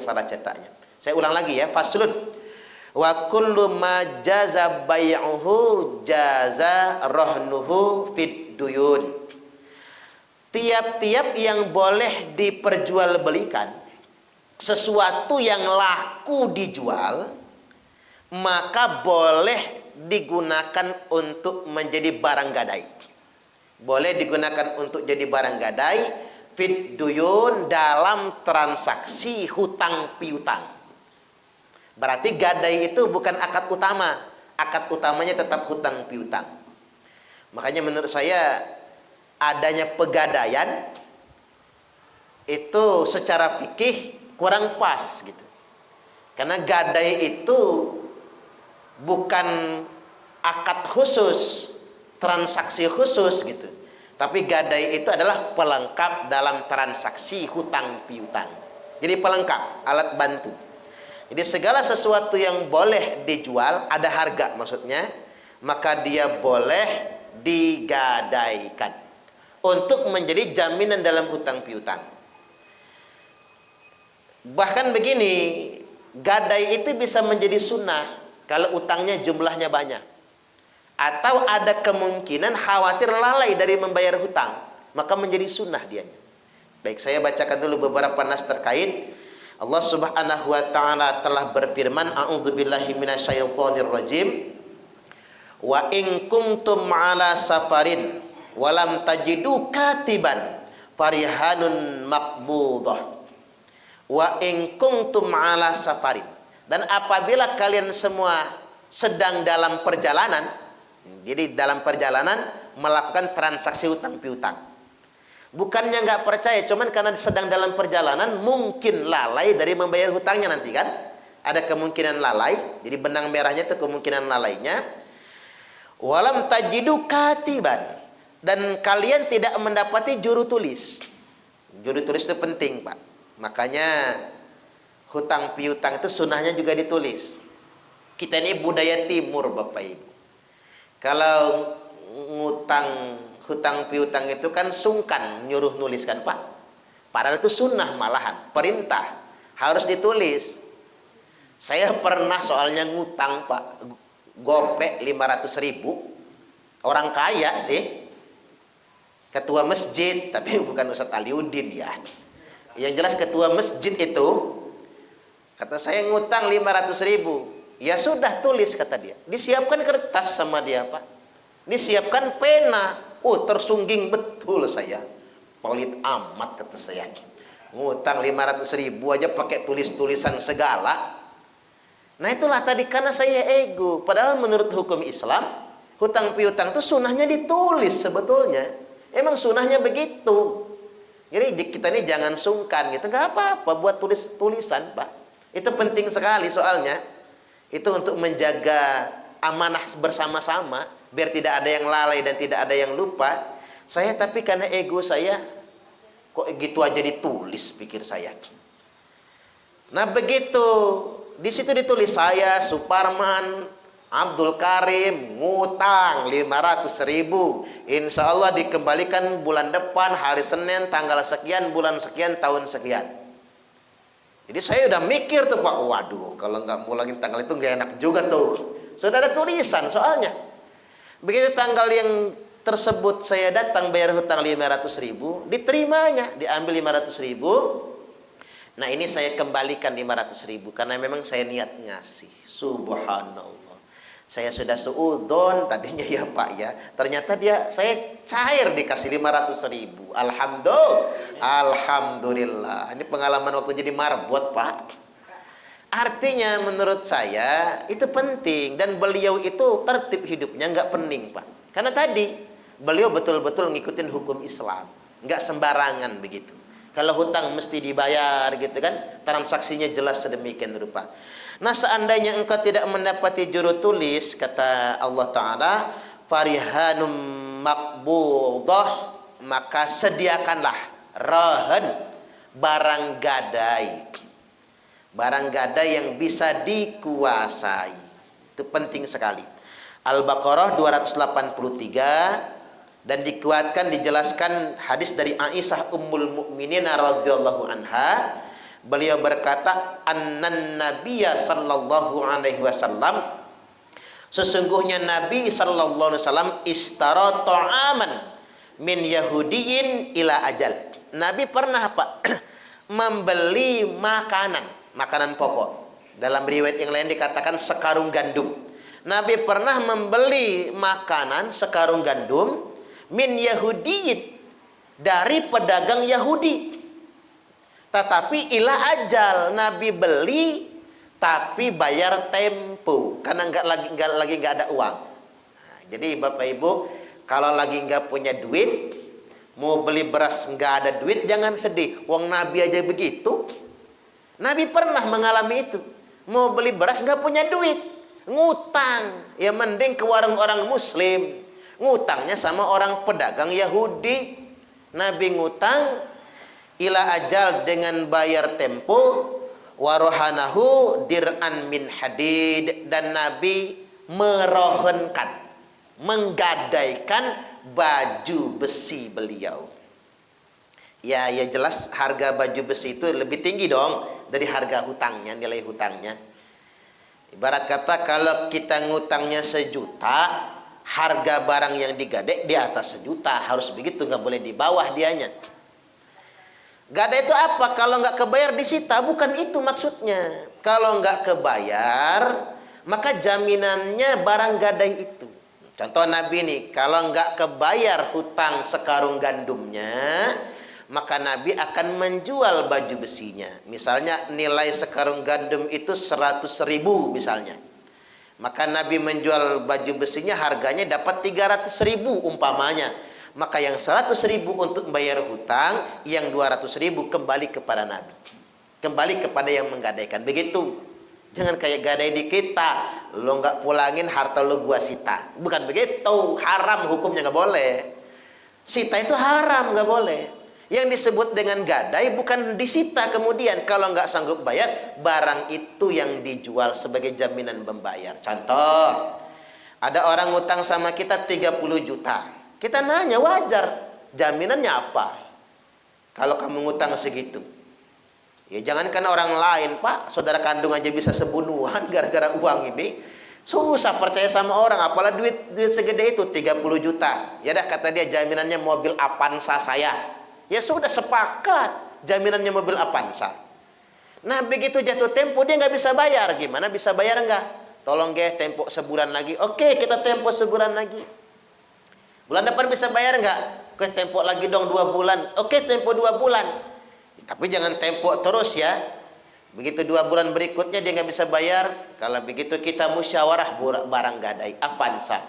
yang salah cetaknya. Saya ulang lagi ya, faslun. Wa kullu ma jaza bai'uhu jaza rahnuhu fid duyun. Tiap-tiap yang boleh diperjualbelikan, sesuatu yang laku dijual, maka boleh digunakan untuk menjadi barang gadai. Boleh digunakan untuk jadi barang gadai fid duyun, dalam transaksi hutang piutang. Berarti gadai itu bukan akad utama. Akad utamanya tetap hutang piutang. Makanya menurut saya adanya pegadaian itu secara fikih kurang pas gitu. Karena gadai itu bukan akad khusus, transaksi khusus gitu. Tapi gadai itu adalah pelengkap dalam transaksi hutang piutang. Jadi pelengkap, alat bantu. Jadi segala sesuatu yang boleh dijual, ada harga maksudnya, maka dia boleh digadaikan untuk menjadi jaminan dalam hutang piutang. Bahkan begini, gadai itu bisa menjadi sunnah kalau utangnya jumlahnya banyak. Atau ada kemungkinan khawatir lalai dari membayar hutang, maka menjadi sunnah dianya. Baik, saya bacakan dulu beberapa nas terkait. Allah Subhanahu wa taala telah berfirman, a'udzubillahi minasyaitonir rajim. Wa in kuntum ala safarin walam tajidu katiban farihanun maqbudah. Wa in kuntum ala safarin. Dan apabila kalian semua sedang dalam perjalanan, jadi dalam perjalanan melakukan transaksi hutang piutang. Bukannya nggak percaya, cuman karena sedang dalam perjalanan mungkin lalai dari membayar hutangnya nanti kan. Ada kemungkinan lalai, jadi benang merahnya itu kemungkinan lalainya. Walam tajidu katiban, dan kalian tidak mendapati juru tulis. Juru tulis itu penting, Pak. Makanya hutang piutang itu sunnahnya juga ditulis. Kita ini budaya timur, Bapak Ibu. Kalau hutang piutang itu kan sungkan nyuruh nuliskan, Pak. Padahal itu sunnah malahan, perintah. Harus ditulis. Saya pernah soalnya ngutang, Pak. Gopek 500.000. Orang kaya sih. Ketua masjid, tapi bukan Ustadz Aliuddin ya. Yang jelas ketua masjid itu, kata saya ngutang 500.000. Ya sudah, tulis kata dia. Disiapkan kertas sama dia, Pak. Disiapkan pena. Tersungging betul saya. Pelit amat kata saya. Ngutang 500.000 aja pakai tulis-tulisan segala. Nah itulah tadi, karena saya ego. Padahal menurut hukum Islam, hutang piutang itu sunnahnya ditulis sebetulnya. Emang sunnahnya begitu. Jadi kita ini jangan sungkan gitu. Gak apa-apa buat tulis-tulisan, Pak. Itu penting sekali soalnya. Itu untuk menjaga amanah bersama-sama, biar tidak ada yang lalai dan tidak ada yang lupa. Saya tapi karena ego saya, kok gitu aja ditulis, pikir saya. Nah begitu, di situ ditulis saya, Suparman, Abdul Karim, ngutang 500.000. Insya Allah dikembalikan bulan depan, hari Senin, tanggal sekian, bulan sekian, tahun sekian. Jadi saya udah mikir tuh, Pak, waduh, kalau nggak mulangin tanggal itu nggak enak juga tuh. Sudah ada tulisan soalnya. Begitu tanggal yang tersebut saya datang bayar hutang 500.000, diterimanya, diambil 500.000. Nah ini saya kembalikan 500.000 karena memang saya niat ngasih. Subhanallah. Saya sudah suudon tadinya ya Pak ya. Ternyata saya cair dikasih 500.000. Alhamdulillah. Ini pengalaman waktu jadi marbot, Pak. Artinya menurut saya itu penting, dan beliau itu tertib hidupnya, nggak pening, Pak. Karena tadi beliau betul-betul ngikutin hukum Islam, nggak sembarangan begitu. Kalau hutang mesti dibayar gitu kan, transaksinya jelas sedemikian rupa. Nah seandainya engkau tidak mendapati juru tulis, kata Allah Ta'ala, farihanum maqbudah, maka sediakanlah rahan, barang gadai. Barang gadai yang bisa dikuasai. Itu penting sekali. Al-Baqarah 283, dan dikuatkan, dijelaskan hadis dari Aisyah Ummul Mukminin radhiyallahu anha, beliau berkata, annan nabiyya sallallahu alaihi wasallam, sesungguhnya Nabi sallallahu alaihi wasallam ishtara ta'aman min yahudiyin ila ajal. Nabi pernah apa? Membeli makanan pokok. Dalam riwayat yang lain dikatakan sekarung gandum. Nabi pernah membeli makanan sekarung gandum min yahudiyin, dari pedagang Yahudi. Tetapi ila ajal, Nabi beli tapi bayar tempo karena nggak ada uang. Nah, jadi Bapak Ibu, kalau lagi nggak punya duit, mau beli beras nggak ada duit, jangan sedih. Wong Nabi aja begitu. Nabi pernah mengalami itu. Mau beli beras nggak punya duit, ngutang. Ya mending ke warung orang Muslim, ngutangnya sama orang pedagang Yahudi. Nabi ngutang ila ajal dengan bayar tempo, warohanahu dir'an min hadid, dan Nabi merohenkan, menggadaikan baju besi beliau. Ya jelas harga baju besi itu lebih tinggi dong dari harga hutangnya, nilai hutangnya. Ibarat kata kalau kita ngutangnya 1 juta, harga barang yang digadai di atas 1 juta, harus begitu, nggak boleh di bawah dianya. Gadai itu apa? Kalau nggak kebayar disita, bukan itu maksudnya. Kalau nggak kebayar, maka jaminannya barang gadai itu. Contoh Nabi nih, kalau nggak kebayar hutang sekarung gandumnya, maka Nabi akan menjual baju besinya. Misalnya nilai sekarung gandum itu 100.000 misalnya. Maka Nabi menjual baju besinya, harganya dapat 300.000 umpamanya. Maka yang 100.000 untuk membayar hutang, yang 200.000 kembali kepada Nabi. Kembali kepada yang menggadaikan. Begitu. Jangan kayak gadai di kita, lo nggak pulangin harta lo gua sita. Bukan begitu, haram hukumnya, nggak boleh. Sita itu haram, nggak boleh. Yang disebut dengan gadai bukan disita kemudian. Kalau nggak sanggup bayar, barang itu yang dijual sebagai jaminan membayar. Contoh, ada orang ngutang sama kita 30 juta. Kita nanya, wajar, jaminannya apa? Kalau kamu ngutang segitu. Ya jangankan orang lain, Pak, saudara kandung aja bisa sebunuhan gara-gara uang ini. Susah percaya sama orang, apalagi duit segede itu, 30 juta. Ya dah, kata dia, jaminannya mobil Avanza saya. Ya sudah, sepakat, jaminannya mobil Avanza. Nah begitu jatuh tempo, dia nggak bisa bayar. Gimana bisa bayar nggak? Tolong tempo sebulan lagi. Oke, kita tempo sebulan lagi. Bulan depan bisa bayar nggak? Oke, tempo lagi dong 2 bulan. Oke, tempo 2 bulan. Tapi jangan tempo terus ya. Begitu 2 bulan berikutnya dia nggak bisa bayar. Kalau begitu kita musyawarah barang gadai Avanza.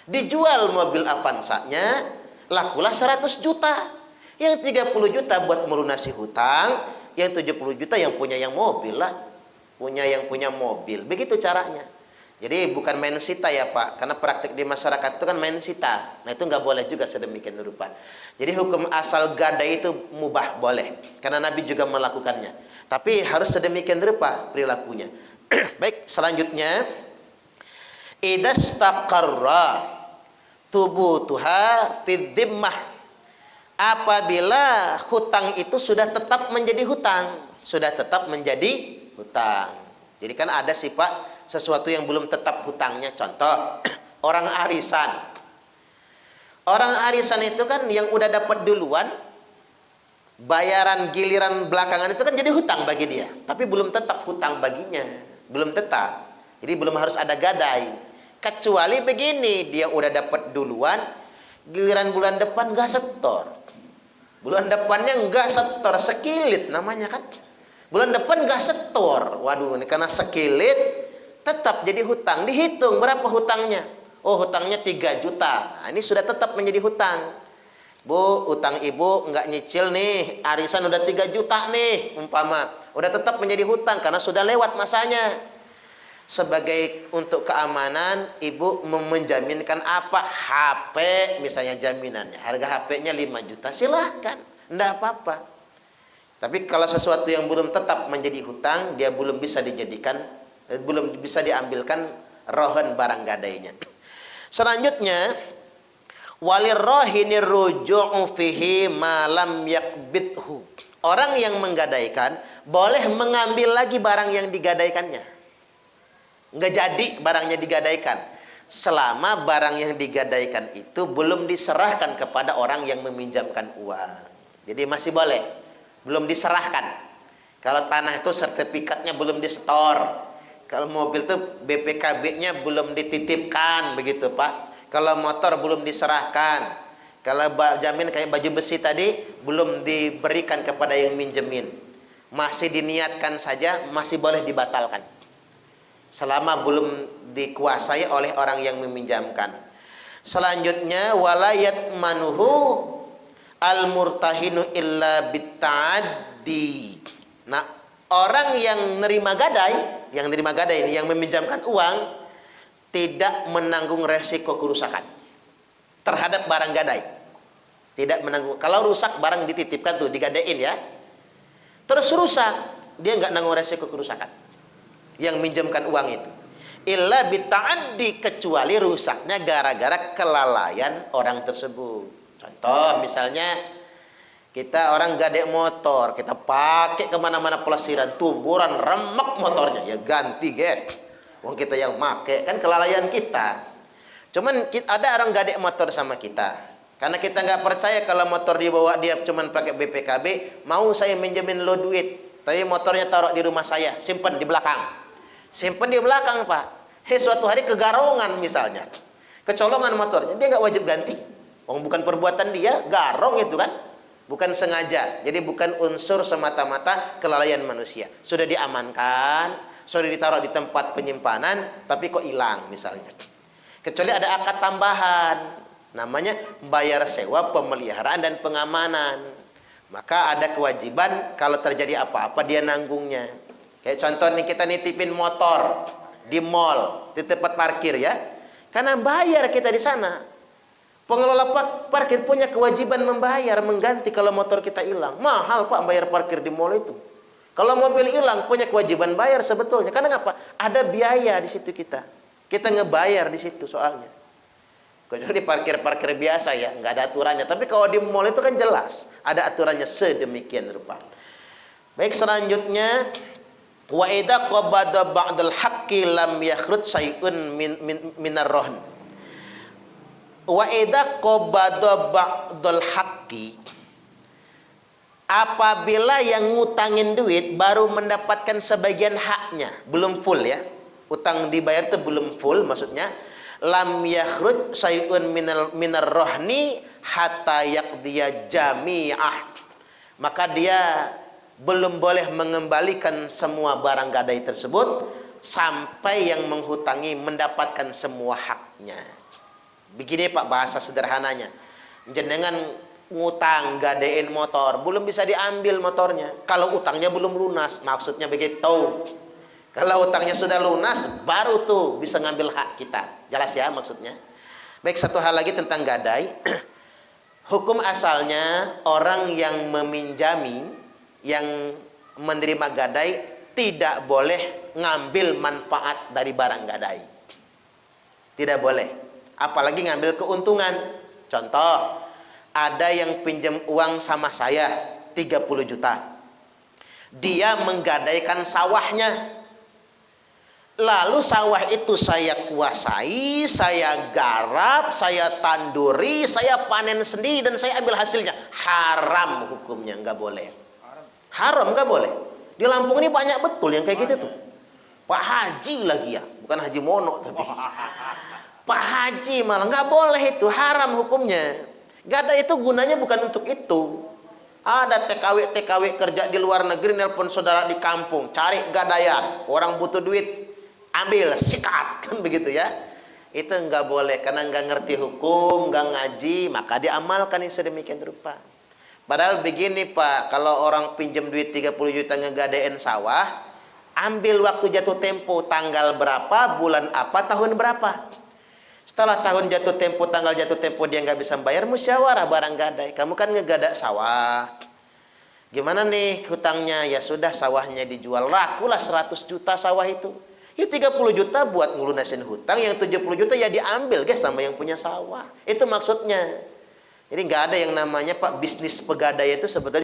Dijual mobil Avanza-nya, lakulah 100 juta. Yang 30 juta buat melunasi hutang, yang 70 juta yang punya yang mobil lah. Yang punya mobil. Begitu caranya. Jadi bukan main sita ya Pak, karena praktik di masyarakat itu kan main sita. Nah itu nggak boleh juga sedemikian rupa. Jadi hukum asal gadai itu mubah, boleh. Karena Nabi juga melakukannya. Tapi harus sedemikian rupa perilakunya. Baik, selanjutnya. Idastaqarra tubutuha fid dhimmah. Apabila hutang itu sudah tetap menjadi hutang. Sudah tetap menjadi hutang. Jadi kan ada sih Pak, sesuatu yang belum tetap hutangnya. Contoh, orang arisan. Orang arisan itu kan yang udah dapat duluan, bayaran giliran belakangan itu kan jadi hutang bagi dia. Tapi belum tetap hutang baginya. Belum tetap. Jadi belum harus ada gadai. Kecuali begini, dia udah dapat duluan, giliran bulan depan nggak setor. Bulan depannya nggak setor, sekilit namanya kan. Bulan depan nggak setor. Waduh, ini karena sekilit, tetap jadi hutang. Dihitung berapa hutangnya. Oh, hutangnya 3 juta. Nah, ini sudah tetap menjadi hutang. Bu, hutang ibu nggak nyicil nih. Arisan udah 3 juta nih, umpama. Udah tetap menjadi hutang karena sudah lewat masanya. Sebagai untuk keamanan, ibu menjaminkan apa? HP misalnya jaminannya. Harga HP-nya 5 juta. Silahkan, enggak apa-apa. Tapi kalau sesuatu yang belum tetap menjadi hutang, dia belum bisa dijadikan, belum bisa diambilkan rohan barang gadainya. Selanjutnya, walirrohinir ruju'u fihi ma lam yakbidhu. Orang yang menggadaikan boleh mengambil lagi barang yang digadaikannya. Nggak jadi barangnya digadaikan. Selama barang yang digadaikan itu belum diserahkan kepada orang yang meminjamkan uang. Jadi masih boleh. Belum diserahkan. Kalau tanah itu sertifikatnya belum disetor. Kalau mobil itu BPKB-nya belum dititipkan, begitu Pak. Kalau motor belum diserahkan. Kalau jamin kayak baju besi tadi belum diberikan kepada yang minjemin. Masih diniatkan saja, masih boleh dibatalkan. Selama belum dikuasai oleh orang yang meminjamkan. Selanjutnya walayat manuhu al-murtahinu illa bitta'addi. Nah, orang yang nerima gadai ini, yang meminjamkan uang, tidak menanggung resiko kerusakan terhadap barang gadai. Tidak menanggung. Kalau rusak barang dititipkan tuh, digadain ya. Terus rusak, dia nggak nanggung resiko kerusakan. Yang minjamkan uang itu. Illa bita'addi, kecuali rusaknya gara-gara kelalaian orang tersebut. Contoh misalnya kita orang gadai motor, kita pakai kemana-mana pelesiran, tumburan, remek motornya, ya ganti get. Wong kita yang make, kan kelalaian kita. Cuman ada orang gadai motor sama kita. Karena kita nggak percaya kalau motor dibawa dia cuman pakai BPKB, mau saya minjemin lo duit, tapi motornya taruh di rumah saya, simpen di belakang. Simpen di belakang, Pak. Suatu hari kegarongan misalnya. Kecolongan motornya, dia nggak wajib ganti. Bukan perbuatan dia, garong itu kan. Bukan sengaja. Jadi bukan unsur semata-mata kelalaian manusia. Sudah diamankan, sudah ditaruh di tempat penyimpanan, tapi kok hilang misalnya. Kecuali ada akad tambahan. Namanya bayar sewa, pemeliharaan, dan pengamanan. Maka ada kewajiban kalau terjadi apa-apa dia nanggungnya. Kayak contoh nih, kita nitipin motor di mall, di tempat parkir ya. Karena bayar kita di sana. Pengelola parkir punya kewajiban membayar, mengganti kalau motor kita hilang. Mahal Pak bayar parkir di mall itu. Kalau mobil hilang punya kewajiban bayar sebetulnya. Karena apa? Ada biaya di situ kita. Kita ngebayar di situ soalnya. Kecuali di parkir-parkir biasa ya, nggak ada aturannya. Tapi kalau di mall itu kan jelas, ada aturannya sedemikian rupa. Baik, selanjutnya wa idza qabada ba'dal haqqi lam yakhruj syai'un minar rahn. Wa idza qabada ba'dal haqqi, apabila yang ngutangin duit baru mendapatkan sebagian haknya, belum full ya. Utang dibayar itu belum full maksudnya. Lam yakhruj syai'un minar rohni hatta yaqdiya jami'ah. Maka dia belum boleh mengembalikan semua barang gadai tersebut sampai yang menghutangi mendapatkan semua haknya. Begini Pak bahasa sederhananya. Jenengan ngutang gadein motor, belum bisa diambil motornya kalau utangnya belum lunas, maksudnya begitu. Kalau utangnya sudah lunas, baru tuh bisa ngambil hak kita. Jelas ya maksudnya. Baik, satu hal lagi tentang gadai. Hukum asalnya orang yang meminjami, yang menerima gadai, tidak boleh ngambil manfaat dari barang gadai. Tidak boleh. Apalagi ngambil keuntungan. Contoh, ada yang pinjam uang sama saya 30 juta. Dia menggadaikan sawahnya. Lalu sawah itu saya kuasai, saya garap, saya tanduri, saya panen sendiri dan saya ambil hasilnya. Haram hukumnya, nggak boleh. Haram nggak boleh. Di Lampung ini banyak betul yang kayak gitu tuh. Pak Haji lagi ya, bukan Haji Mono tapi. Pak Haji malah nggak boleh itu, haram hukumnya. Gadai itu gunanya bukan untuk itu. Ada TKW kerja di luar negeri nelpon saudara di kampung, cari gadaian, orang butuh duit. Ambil, sikat, kan begitu ya. Itu nggak boleh, karena nggak ngerti hukum, nggak ngaji, maka diamalkan yang sedemikian rupa. Padahal begini Pak, kalau orang pinjam duit 30 juta ngegadain sawah, ambil waktu jatuh tempo, tanggal berapa, bulan apa, tahun berapa. Setelah tahun jatuh tempo, tanggal jatuh tempo dia nggak bisa bayar, musyawarah barang gadai. Kamu kan ngegadak sawah. Gimana nih hutangnya? Ya sudah, sawahnya dijual, lakulah 100 juta sawah itu. Ya 30 juta buat ngelunasin hutang, yang 70 juta ya diambil guys sama yang punya sawah. Itu maksudnya. Jadi nggak ada yang namanya Pak bisnis pegadaian itu sebetulnya